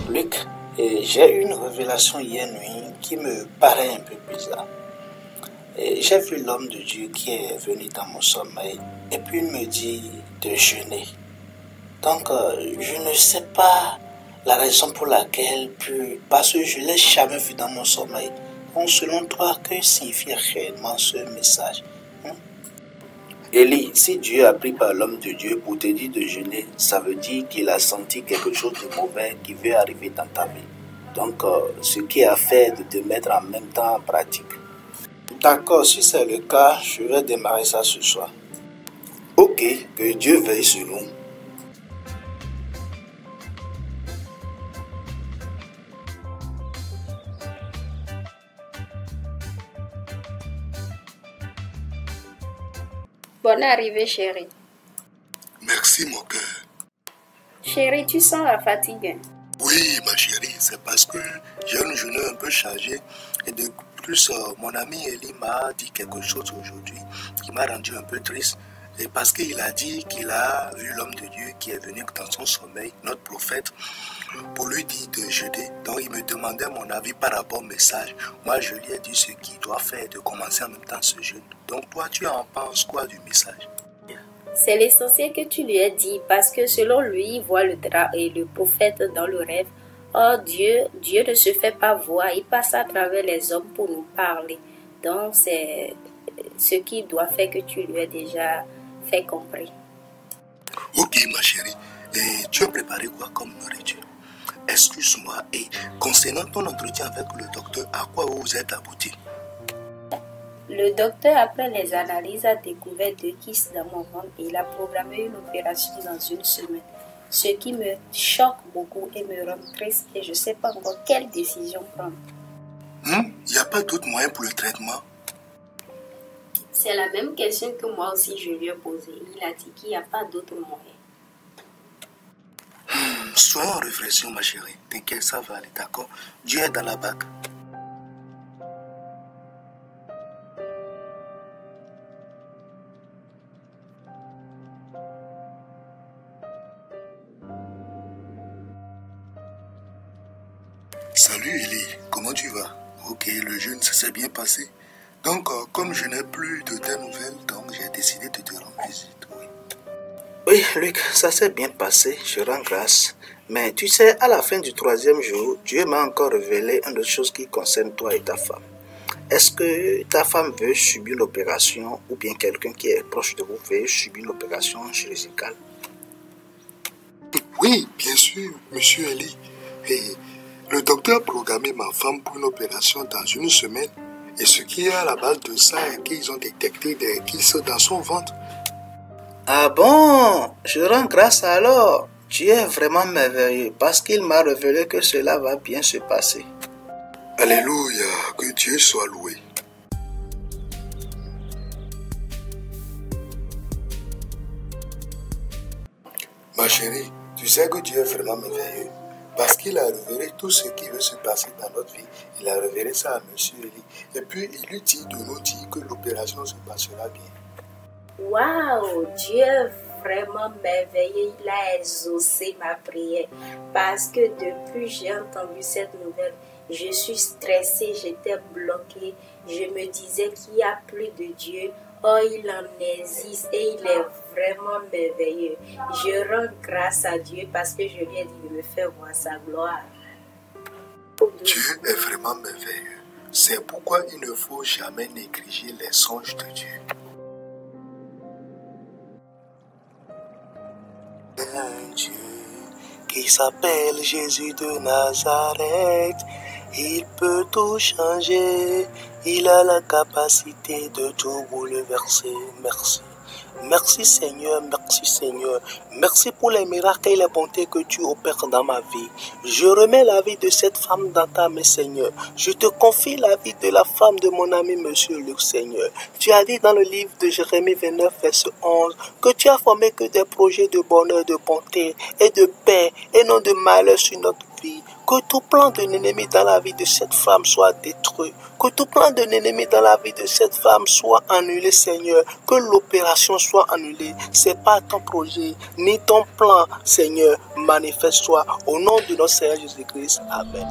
Luc, j'ai eu une révélation hier nuit qui me paraît un peu bizarre. J'ai vu l'homme de Dieu qui est venu dans mon sommeil et puis il me dit de jeûner. Donc, je ne sais pas la raison pour laquelle, parce que je ne l'ai jamais vu dans mon sommeil. Donc, selon toi, que signifie réellement ce message? Élie, si Dieu a pris par l'homme de Dieu pour te dire de jeûner, ça veut dire qu'il a senti quelque chose de mauvais qui veut arriver dans ta vie. Donc, ce qui a fait de te mettre en même temps en pratique. D'accord, si c'est le cas, je vais démarrer ça ce soir. Ok, que Dieu veille sur nous. Bonne arrivée, chérie. Merci, mon cœur. Chérie, tu sens la fatigue? Oui, ma chérie, c'est parce que j'ai une journée un peu chargée. Et de plus, mon ami Eli m'a dit quelque chose aujourd'hui qui m'a rendu un peu triste. Et parce qu'il a dit qu'il a vu l'homme de Dieu qui est venu dans son sommeil, notre prophète, pour lui dire de jeûner. Donc il me demandait mon avis par rapport au message. Moi, je lui ai dit ce qu'il doit faire, de commencer en même temps ce jeûne. Donc toi, tu en penses quoi du message? C'est l'essentiel que tu lui as dit parce que selon lui, il voit le prophète dans le rêve. Or, Dieu ne se fait pas voir, il passe à travers les hommes pour nous parler. Donc, c'est ce qu'il doit faire que tu lui as déjà fait compris. Ok, ma chérie. Et tu as préparé quoi comme nourriture? Excuse-moi, et concernant ton entretien avec le docteur, à quoi vous êtes abouti? Le docteur, après les analyses, a découvert 2 kystes dans mon ventre et il a programmé une opération dans 1 semaine. Ce qui me choque beaucoup et me rend triste et je ne sais pas encore quelle décision prendre. Il n'y a pas d'autre moyen pour le traitement? C'est la même question que moi aussi je lui ai posée. Il a dit qu'il n'y a pas d'autre moyen. Sois en réflexion, ma chérie. T'inquiète, ça va aller, d'accord? Dieu est dans la barque. Salut Eli, comment tu vas? Ok, le jeûne, ça s'est bien passé. Donc, comme je n'ai plus de tes nouvelles, donc j'ai décidé de te rendre visite. Oui, Luc, ça s'est bien passé, je rends grâce. Mais tu sais, à la fin du 3e jour, Dieu m'a encore révélé une autre chose qui concerne toi et ta femme. Est-ce que ta femme veut subir une opération ou bien quelqu'un qui est proche de vous veut subir une opération chirurgicale? Oui, bien sûr, monsieur Eli. Et le docteur a programmé ma femme pour une opération dans 1 semaine. Et ce qui est à la base de ça est qu'ils ont détecté des kystes dans son ventre. Ah bon, je rends grâce alors. Tu es vraiment merveilleux parce qu'il m'a révélé que cela va bien se passer. Alléluia, que Dieu soit loué. Ma chérie, tu sais que Dieu est vraiment merveilleux parce qu'il a révélé tout ce qui veut se passer dans notre vie. Il a révélé ça à monsieur Eli. Et puis il lui dit de nous dire que l'opération se passera bien. Waouh, Dieu est vraiment merveilleux, il a exaucé ma prière parce que depuis j'ai entendu cette nouvelle, je suis stressée, j'étais bloquée, je me disais qu'il n'y a plus de Dieu. Oh, il en existe et il est vraiment merveilleux. Je rends grâce à Dieu parce que je lui ai dit de me faire voir sa gloire. Dieu est vraiment merveilleux. C'est pourquoi il ne faut jamais négliger les songes de Dieu. Un Dieu qui s'appelle Jésus de Nazareth, il peut tout changer, il a la capacité de tout bouleverser. Merci. Merci Seigneur, merci Seigneur. Merci pour les miracles et les bontés que tu opères dans ma vie. Je remets la vie de cette femme dans ta main, Seigneur. Je te confie la vie de la femme de mon ami Monsieur Luc, Seigneur. Tu as dit dans le livre de Jérémie 29, verset 11, que tu as formé que des projets de bonheur, de bonté et de paix et non de malheur sur notre vie. Que tout plan de l'ennemi dans la vie de cette femme soit détruit. Que tout plan de l'ennemi dans la vie de cette femme soit annulé, Seigneur. Que l'opération soit annulée. C'est pas ton projet, ni ton plan, Seigneur. Manifeste-toi au nom de notre Seigneur Jésus-Christ. Amen.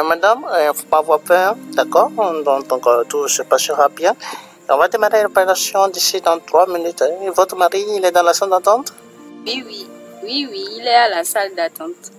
Madame, il ne faut pas avoir peur, d'accord? Donc tout se passera bien. On va démarrer l'opération d'ici dans 3 minutes. Votre mari, il est dans la salle d'attente? Oui, il est à la salle d'attente.